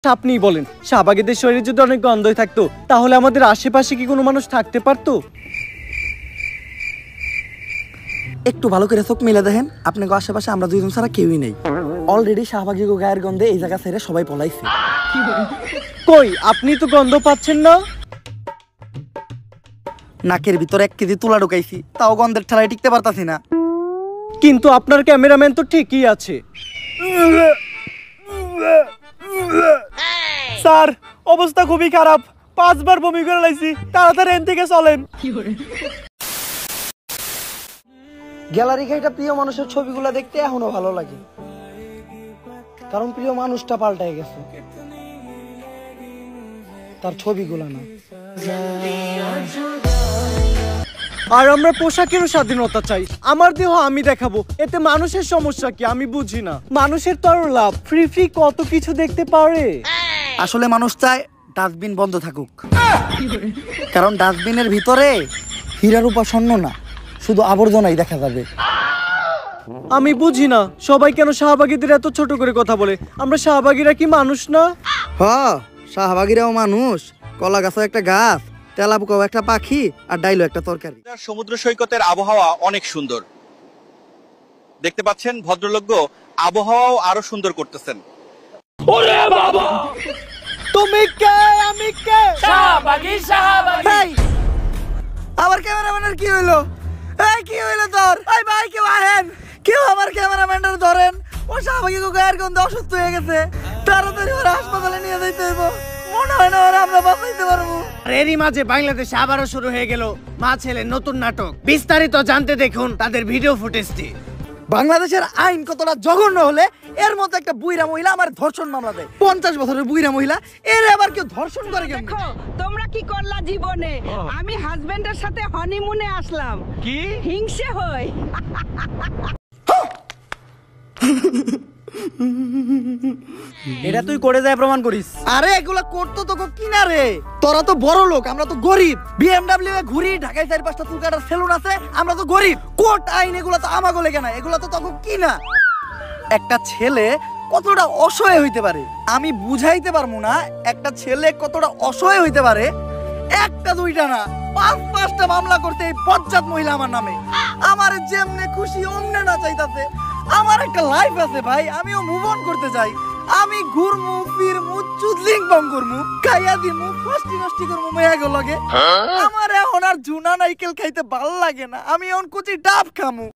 আপনিই বলেন, শাহবাগীদের শরীরে যদি অনেক গন্ধই থাকতো তাহলে আমাদের আশেপাশে কি কোনো মানুষ থাকতে পারতো? একটু ভালো করে চোখ মিলে দেখেন, আপনাকে আশেপাশে আমরা দুইজন ছাড়া কেউই নেই। অলরেডি শাহবাগী গায়ের গন্ধে এই জায়গা ছেড়ে সবাই পলাইছে। কই, আপনি তো গন্ধ পাচ্ছেন না? নাকের ভিতরে 1 কেজি তুলা ঢুকাইছি, তাও গন্ধের ঠেলায় টিকতে পারতাছি না। কিন্তু আপনার ক্যামেরাম্যান তো ঠিকই আছে। স্যার, অবস্থা খুবই খারাপ, 5 বার বমি করে লাইছি, তাড়াতাড়ি এখান থেকে চলেন। গ্যালারি ঘাইটা প্রিয় মানুষের ছবিগুলো দেখতে এখনো ভালো লাগে, কারণ প্রিয় মানুষটা পাল্টায় গেছে, তার ছবিগুলো না। আর আমরা পোশাকেরও স্বাধীনতা চাই। আমার দেহ আমি দেখাবো, এতে মানুষের সমস্যা কি আমি বুঝি না। মানুষের তো আরো লাভ, ফ্রি ফ্রি কত কিছু দেখতে পারে। আসলে মানুষ চায় ডাস্টবিন বন্ধ থাকুক, কারণ ডাস্টবিনের ভিতরে হীরার উপাসন্ন না, শুধু আবর্জনাই দেখা যাবে। আমি বুঝি না সবাই কেন শাহবাগীদের এত ছোট করে কথা বলে। আমরা শাহবাগীরা কি মানুষ না? হ্যাঁ, শাহবাগীরাও মানুষ। কলা গাছও একটা গাছ, তেলাপোকাও একটা পাখি, আর ডাইলো একটা তরকারি। সমুদ্র সৈকতের আবহাওয়া অনেক সুন্দর দেখতে পাচ্ছেন। ভদ্রলোক আবহাওয়াও আরো সুন্দর করতেছেন। ওরে বাবা, তুমি কে আমি কে? শাহবাগী শাহবাগী। আমার ক্যামেরাম্যানের কি হইলো? এই কি হইলো তোর? এই ভাই কেউ আহেন, কেউ আমার ক্যামেরাম্যানটার ধরেন। ও শাহবাগী গায়ের গন্ধে অসুস্থ হয়ে গেছে, তাড়াতাড়ি ওরা হাসপাতালে নিয়ে যাইতে হইব। মনে হয় না ওরা আমরা বাঁচাইতে পারবো। এরই মাঝে বাংলাদেশে আবারও শুরু হয়ে গেল মা ছেলের নতুন নাটক। বিস্তারিত জানতে দেখুন তাদের ভিডিও ফুটেজটি। বাংলাদেশের আইন কতটা জঘন্য হলে এর মতো একটা বুইরা মহিলা আমার ধর্ষণ মামলা দেয়। 50 বছরের বুইরা মহিলা, এর আবার কেউ ধর্ষণ করে কেন? দেখো তোমরা কি করলা জীবনে। আমি হাজবেন্ডের সাথে হনিমুনে আসলাম, কি হিংসে হয়। এটা তুই করে যায় প্রমাণ করিস। আরে এগুলা করতো তো কিনা রে, তোরা তো বড় লোক, আমরা তো গরিব। BMW এ ঘুরি, ঢাকায় 4-5টা চুল কাটার সেলুন আছে, আমরা তো গরিব। কোর্ট আইন এগুলা তো আমাগো লেগে না, এগুলা তো তখন কিনা। একটা ছেলে কতটা অসহায় হইতে পারে আমি বুঝাইতে পারবো না। একটা ছেলে কতটা অসহায় হইতে পারে, একটা দুইটা না 5-5টা মামলা করতে এই বজ্জাত মহিলা আমার নামে। আমার যেমনে খুশি অমনে না চাইতাছে। আমার একটা লাইফ আছে ভাই, আমিও মুভ অন করতে চাই। আমি ঘুরমু ফিরমু চুদলিং বং করমু, খাইয়া দিমু ফষ্টি নষ্টি করমু মেয়াগো লগে। আমার এখন আর জুনা নাইকেল খাইতে ভাল লাগে না, আমি এখন কুচি ডাব খামু।